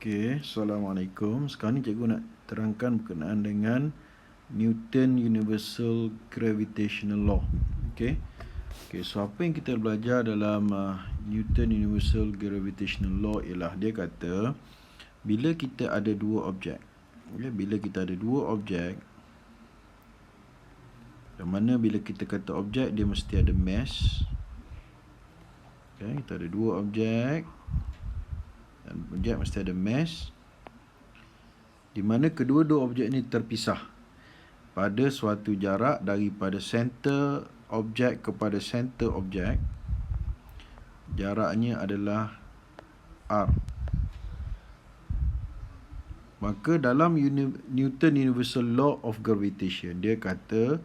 Okey, Assalamualaikum. Sekarang ni cikgu nak terangkan berkenaan dengan Newton Universal Gravitational Law. Okey. Okey, so apa yang kita belajar dalam Newton Universal Gravitational Law ialah dia kata bila kita ada dua objek. Okey, bila kita ada dua objek, yang mana bila kita kata objek dia mesti ada mass. Okey, kita ada dua objek dan objek mesti ada mass, di mana kedua-dua objek ini terpisah pada suatu jarak daripada center objek kepada center objek. Jaraknya adalah R. Maka dalam Newton Universal Law of Gravitation, dia kata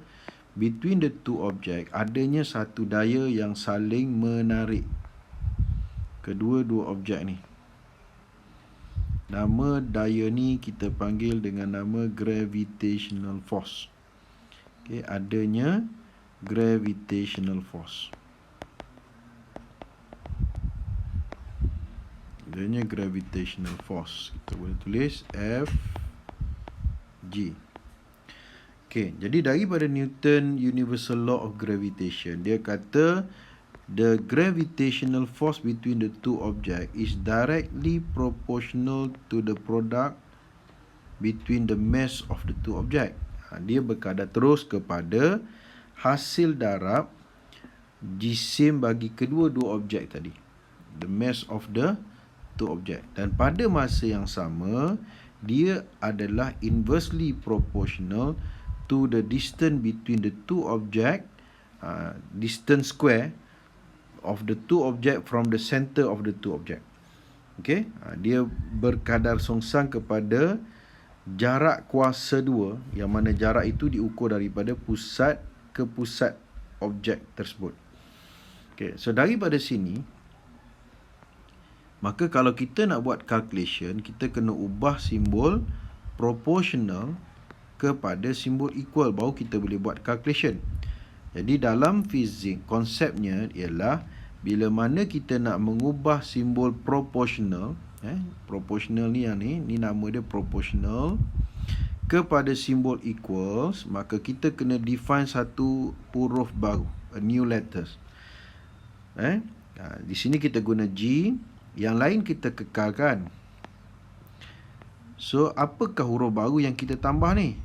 between the two object adanya satu daya yang saling menarik kedua-dua objek ni. Nama daya ni kita panggil dengan nama gravitational force. Okey, adanya gravitational force. Adanya gravitational force. Kita boleh tulis F G. Okey, jadi daripada Newton Universal Law of Gravitation, dia kata the gravitational force between the two objects is directly proportional to the product between the mass of the two objects. Dia berkadar terus kepada hasil darab jisim bagi kedua-dua objek tadi. The mass of the two objects. Dan pada masa yang sama, dia adalah inversely proportional to the distance between the two objects, distance square of the two object from the center of the two object. Okey, dia berkadar songsang kepada jarak kuasa 2, yang mana jarak itu diukur daripada pusat ke pusat objek tersebut. Okey, so daripada sini, maka kalau kita nak buat calculation, kita kena ubah simbol proportional kepada simbol equal, baru kita boleh buat calculation. Jadi dalam fizik, konsepnya ialah bila mana kita nak mengubah simbol proportional, proportional ni yang ni nama dia proportional, kepada simbol equals, maka kita kena define satu huruf baru, a new letters. Di sini kita guna G, yang lain kita kekalkan. So, apakah huruf baru yang kita tambah ni?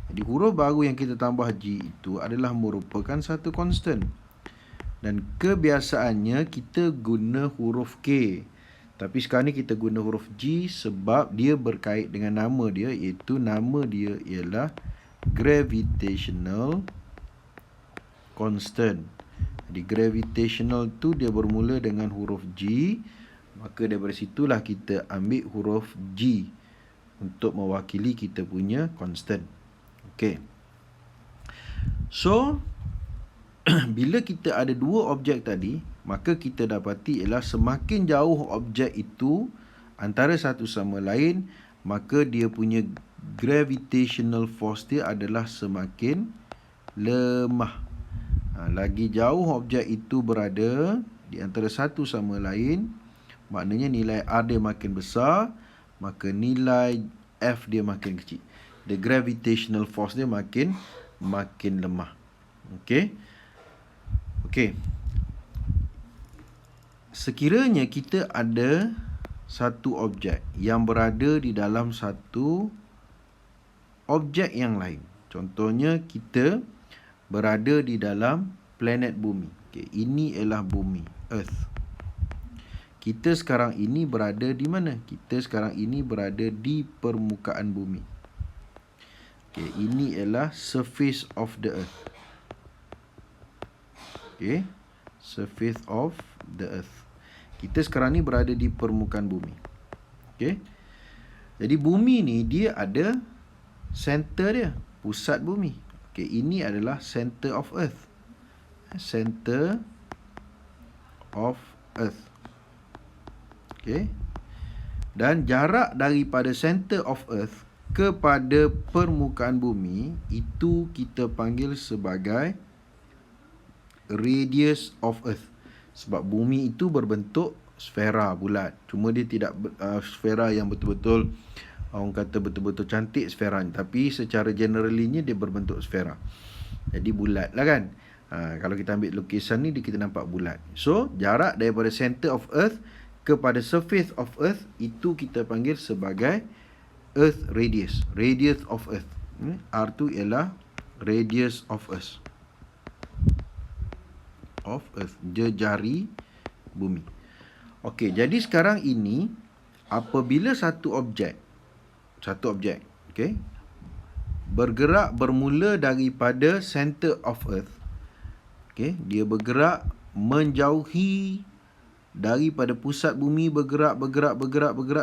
Jadi huruf baru yang kita tambah G itu adalah merupakan satu constant. Dan kebiasaannya kita guna huruf K. Tapi sekarang ni kita guna huruf G sebab dia berkait dengan nama dia, iaitu nama dia ialah gravitational constant. Jadi gravitational tu dia bermula dengan huruf G, maka daripada situlah kita ambil huruf G untuk mewakili kita punya constant. Okey. So, bila kita ada dua objek tadi, maka kita dapati ialah semakin jauh objek itu antara satu sama lain, maka dia punya gravitational force dia adalah semakin lemah. Lagi jauh objek itu berada di antara satu sama lain, maknanya nilai R dia makin besar, maka nilai F dia makin kecil. The gravitational force dia makin lemah. Okey. Sekiranya kita ada satu objek yang berada di dalam satu objek yang lain. Contohnya kita berada di dalam planet bumi. Okey, ini ialah bumi, Earth. Kita sekarang ini berada di mana? Kita sekarang ini berada di permukaan bumi. Okey, ini ialah surface of the earth. Okey, surface of the earth. Kita sekarang ni berada di permukaan bumi. Okey. Jadi bumi ni dia ada center dia, pusat bumi. Okey, ini adalah center of earth. Center of earth. Okey. Dan jarak daripada center of earth kepada permukaan bumi itu kita panggil sebagai radius of earth. Sebab bumi itu berbentuk sfera bulat. Cuma dia tidak sfera yang betul-betul orang kata betul-betul cantik sferanya, tapi secara generally dia berbentuk sfera. Jadi bulat lah kan. Kalau kita ambil lukisan ni, kita nampak bulat. So jarak daripada center of earth kepada surface of earth itu kita panggil sebagai earth radius. Radius of earth. R tu ialah radius of earth. Of earth, jejari bumi. Okey, jadi sekarang ini apabila satu objek, okey, bergerak bermula daripada center of earth, okey, dia bergerak menjauhi daripada pusat bumi, bergerak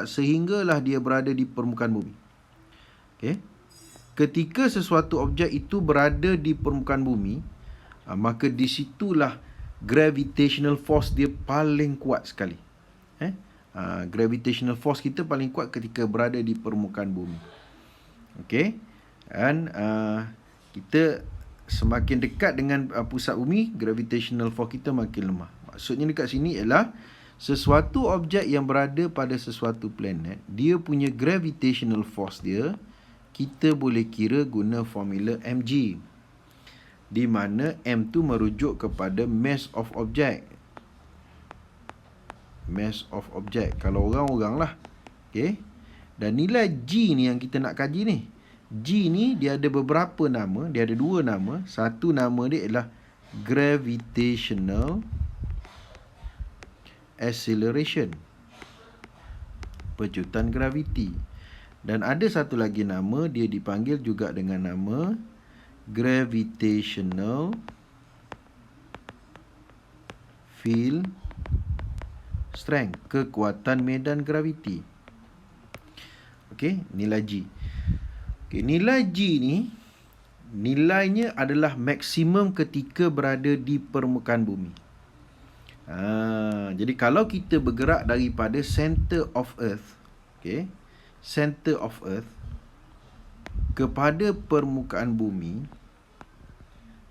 sehinggalah dia berada di permukaan bumi. Okey. Ketika sesuatu objek itu berada di permukaan bumi, maka disitulah gravitational force dia paling kuat sekali. Gravitational force kita paling kuat ketika berada di permukaan bumi. Okey. Dan kita semakin dekat dengan pusat bumi, gravitational force kita makin lemah. Maksudnya dekat sini ialah sesuatu objek yang berada pada sesuatu planet, dia punya gravitational force dia kita boleh kira guna formula mg, di mana m tu merujuk kepada mass of object. Mass of object kalau orang-orang lah. Okey. Dan nilai g ni yang kita nak kaji ni. G ni dia ada beberapa nama, dia ada dua nama. Satu nama dia ialah gravitational acceleration, pecutan graviti. Dan ada satu lagi nama, dia dipanggil juga dengan nama gravitational field strength, kekuatan medan graviti. Okey, nilai G. Okey, nilai G ni nilainya adalah maksimum ketika berada di permukaan bumi. Jadi kalau kita bergerak daripada center of earth, okey, center of earth kepada permukaan bumi,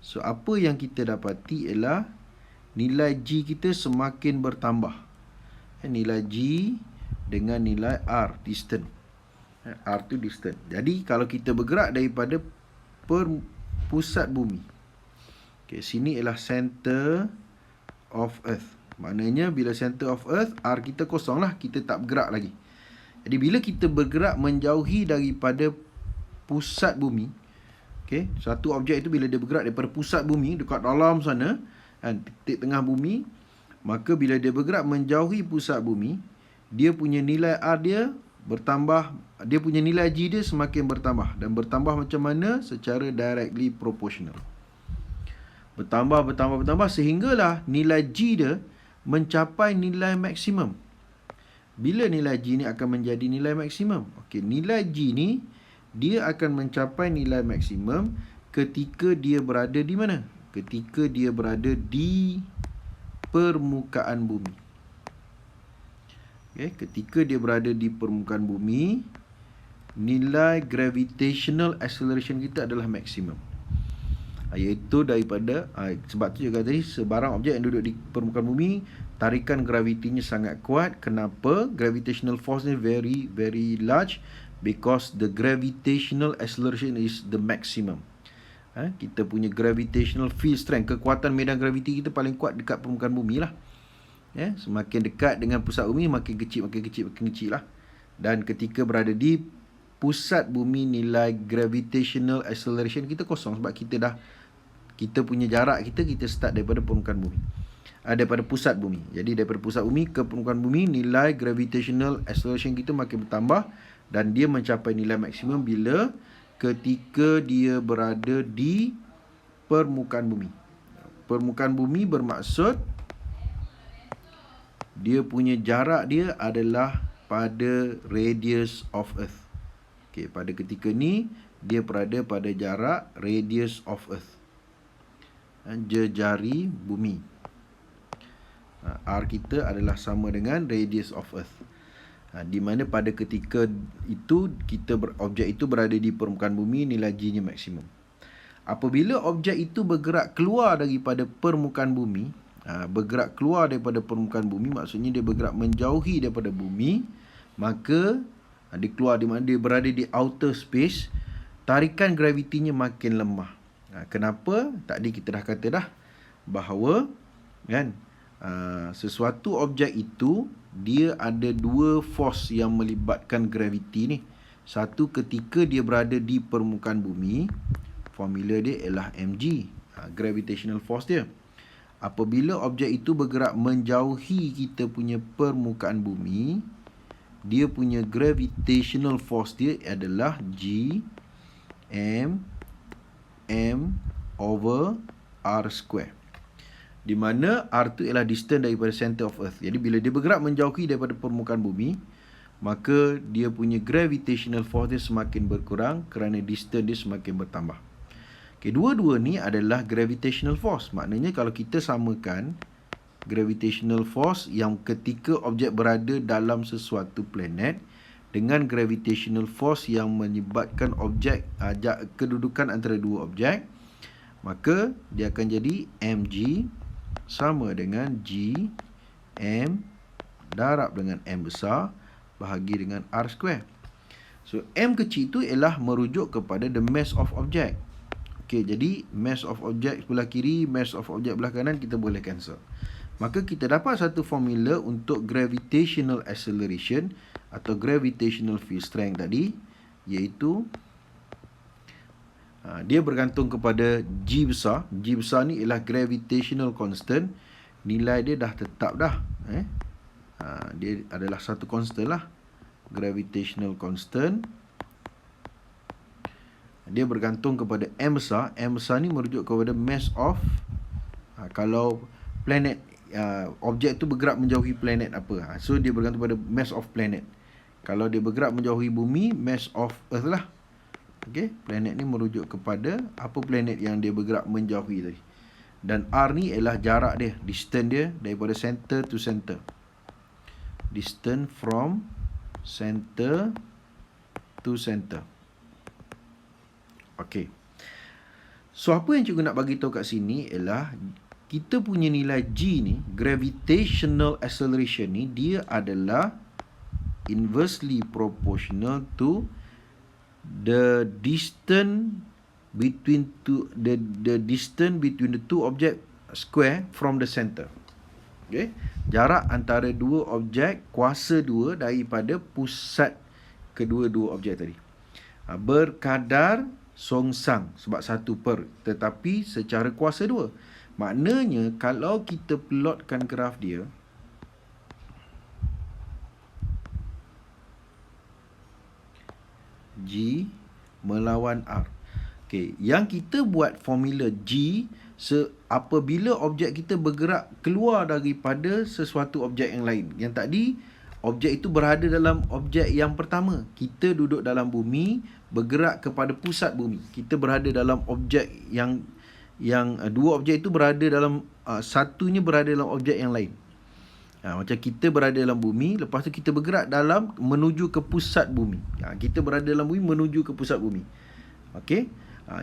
so apa yang kita dapati ialah nilai G kita semakin bertambah. Nilai G dengan nilai R, distance. R tu distance. Jadi kalau kita bergerak daripada pusat bumi, okay, sini ialah center of earth. Maknanya bila center of earth, R kita kosong lah, kita tak bergerak lagi. Jadi bila kita bergerak menjauhi daripada pusat bumi, okay, satu objek itu bila dia bergerak daripada pusat bumi dekat dalam sana, titik tengah bumi, maka bila dia bergerak menjauhi pusat bumi, dia punya nilai R dia bertambah, dia punya nilai G dia semakin bertambah. Dan bertambah macam mana? Secara directly proportional. Bertambah sehinggalah nilai G dia mencapai nilai maksimum. Bila nilai G ni akan menjadi nilai maksimum? Okey, nilai G ni dia akan mencapai nilai maksimum ketika dia berada di mana? Ketika dia berada di permukaan bumi. Okay, ketika dia berada di permukaan bumi, nilai gravitational acceleration kita adalah maksimum. Iaitu daripada, sebab tu juga tadi, sebarang objek yang duduk di permukaan bumi, tarikan gravitinya sangat kuat. Kenapa? Gravitational force ni very, very large, because the gravitational acceleration is the maximum. Kita punya gravitational field strength, kekuatan medan graviti kita paling kuat dekat permukaan bumi lah. Semakin dekat dengan pusat bumi, makin kecil lah. Dan ketika berada di pusat bumi, nilai gravitational acceleration kita kosong, sebab kita punya jarak kita start daripada permukaan bumi, daripada pusat bumi. Jadi daripada pusat bumi ke permukaan bumi, nilai gravitational acceleration kita makin bertambah, dan dia mencapai nilai maksimum bila ketika dia berada di permukaan bumi. Permukaan bumi bermaksud dia punya jarak dia adalah pada radius of earth. Okey, pada ketika ni dia berada pada jarak radius of earth, jejari bumi. R kita adalah sama dengan radius of earth. Di mana pada ketika itu objek itu berada di permukaan bumi, nilai G nya maksimum. Apabila objek itu bergerak keluar daripada permukaan bumi, bergerak keluar daripada permukaan bumi, maksudnya dia bergerak menjauhi daripada bumi, maka dia keluar di mana dia berada di outer space, tarikan gravitinya makin lemah. Kenapa? Tadi kita dah kata dah bahawa kan sesuatu objek itu dia ada dua force yang melibatkan graviti ni. Satu ketika dia berada di permukaan bumi, formula dia ialah mg, gravitational force dia. Apabila objek itu bergerak menjauhi kita punya permukaan bumi, dia punya gravitational force dia adalah G m over r square, di mana r tu ialah distance daripada center of earth. Jadi bila dia bergerak menjauhi daripada permukaan bumi, maka dia punya gravitational force dia semakin berkurang kerana distance dia semakin bertambah. Dua-dua ni adalah gravitational force. Maknanya kalau kita samakan gravitational force yang ketika objek berada dalam sesuatu planet dengan gravitational force yang menyebabkan objek kedudukan antara dua objek, maka dia akan jadi mg sama dengan g m darab dengan m besar bahagi dengan r square. So m kecil itu ialah merujuk kepada the mass of object. Jadi mass of object sebelah kiri, mass of object sebelah kanan kita boleh cancel. Maka kita dapat satu formula untuk gravitational acceleration atau gravitational field strength tadi, iaitu dia bergantung kepada G besar. G besar ni ialah gravitational constant. Nilai dia dah tetap dah. Dia adalah satu constant lah. Gravitational constant. Dia bergantung kepada M besar. M besar ni merujuk kepada mass of, kalau planet, objek tu bergerak menjauhi planet apa. So dia bergantung pada mass of planet. Kalau dia bergerak menjauhi bumi, mass of earth lah. Planet ni merujuk kepada apa planet yang dia bergerak menjauhi tadi. Dan R ni ialah jarak dia, distance dia daripada center to center. Distance from center to center. So apa yang cikgu nak bagi tahu kat sini ialah kita punya nilai G ni, gravitational acceleration ni, dia adalah inversely proportional to the distance between the distance between the two object square from the center. Jarak antara dua objek kuasa 2 daripada pusat kedua-dua objek tadi. Berkadar songsang sebab 1 per, tetapi secara kuasa 2. Maknanya kalau kita plotkan graf dia, G melawan R. Yang kita buat formula G apabila objek kita bergerak keluar daripada sesuatu objek yang lain. Yang tadi objek itu berada dalam objek yang pertama. Kita duduk dalam bumi, bergerak kepada pusat bumi. Kita berada dalam objek yang dua objek itu berada dalam, satunya berada dalam objek yang lain. Macam kita berada dalam bumi, lepas tu kita bergerak menuju ke pusat bumi. Kita berada dalam bumi menuju ke pusat bumi.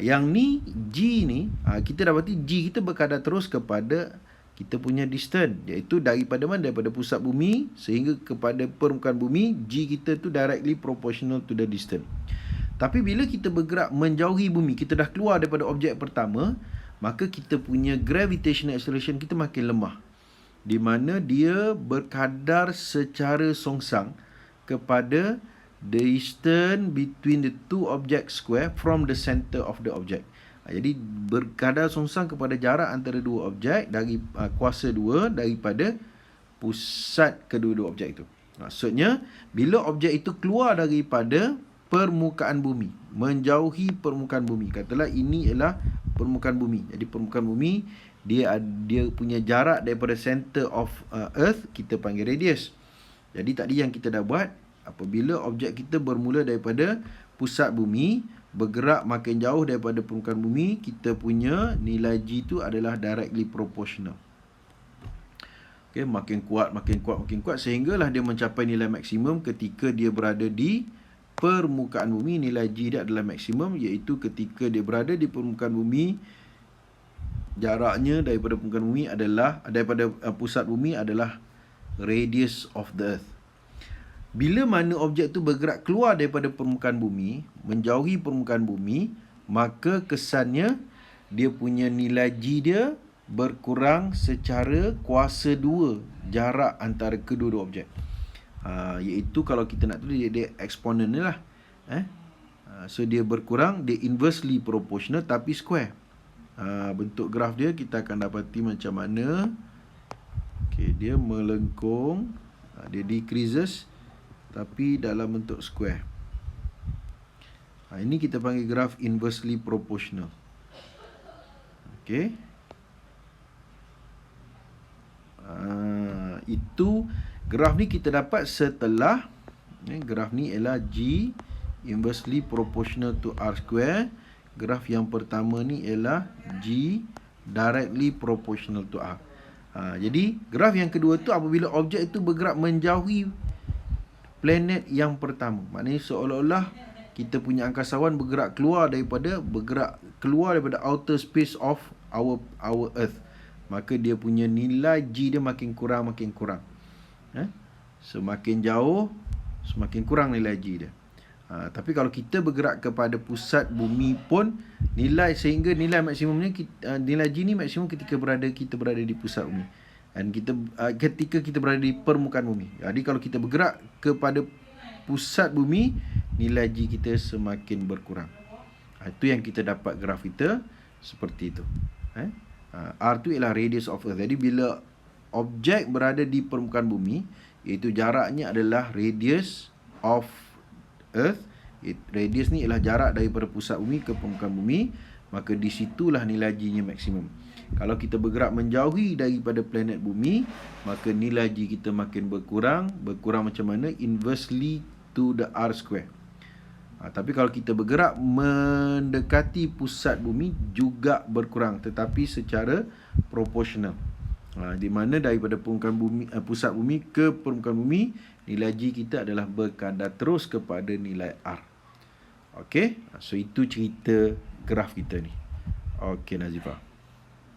Yang ni G ni, kita dapati G kita berkadar terus kepada kita punya distance, iaitu daripada mana? Daripada pusat bumi sehingga kepada permukaan bumi. G kita tu directly proportional to the distance. Tapi bila kita bergerak menjauhi bumi, kita dah keluar daripada objek pertama, maka kita punya gravitational acceleration kita makin lemah, di mana dia berkadar secara songsang kepada the distance between the two object square from the center of the object. Jadi berkadar songsang kepada jarak antara dua objek dari kuasa 2 daripada pusat kedua-dua objek itu. Maksudnya bila objek itu keluar daripada permukaan bumi, menjauhi permukaan bumi, katalah ini ialah permukaan bumi. Jadi permukaan bumi dia punya jarak daripada center of earth kita panggil radius. Jadi tadi yang kita dah buat, apabila objek kita bermula daripada pusat bumi, bergerak makin jauh daripada permukaan bumi, kita punya nilai G tu adalah directly proportional. Makin kuat sehinggalah dia mencapai nilai maksimum ketika dia berada di permukaan bumi. Nilai G dia adalah maksimum, iaitu ketika dia berada di permukaan bumi jaraknya daripada permukaan bumi adalah pusat bumi adalah radius of the earth. Bila mana objek tu bergerak keluar daripada permukaan bumi, menjauhi permukaan bumi, maka kesannya dia punya nilai G dia berkurang secara kuasa 2 jarak antara kedua-dua objek. Iaitu kalau kita nak tulis dia eksponen ni lah. So dia berkurang, dia inversely proportional tapi square. Bentuk graf dia kita akan dapati macam mana. Okay, dia melengkung, dia decreases tapi dalam bentuk square. Ini kita panggil graf inversely proportional. Okay. Itu graf ni kita dapat setelah graf ni ialah G inversely proportional to R square. Graf yang pertama ni ialah G directly proportional to R. Jadi graf yang kedua tu apabila objek itu bergerak menjauhi planet yang pertama. Maknanya seolah-olah kita punya angkasawan bergerak keluar daripada outer space of our earth. Maka dia punya nilai G dia makin kurang. Semakin jauh semakin kurang nilai G dia. Tapi kalau kita bergerak kepada pusat bumi pun nilai maksimumnya nilai G ni maksimum ketika kita berada di pusat bumi. Dan ketika kita berada di permukaan bumi. Jadi kalau kita bergerak kepada pusat bumi, nilai G kita semakin berkurang. Itu yang kita dapat graf kita seperti itu. R tu ialah radius of earth. Jadi bila objek berada di permukaan bumi, iaitu jaraknya adalah radius of earth. Radius ni ialah jarak daripada pusat bumi ke permukaan bumi, maka di situlah nilai G nya maksimum. Kalau kita bergerak menjauhi daripada planet bumi, maka nilai G kita makin berkurang. Berkurang macam mana? Inversely to the R square. Tapi kalau kita bergerak mendekati pusat bumi juga berkurang, tetapi secara proportional. Di mana daripada permukaan bumi, pusat bumi ke permukaan bumi, nilai G kita adalah berkadar terus kepada nilai R. Okey, so itu cerita graf kita ni. Okey Nazifah.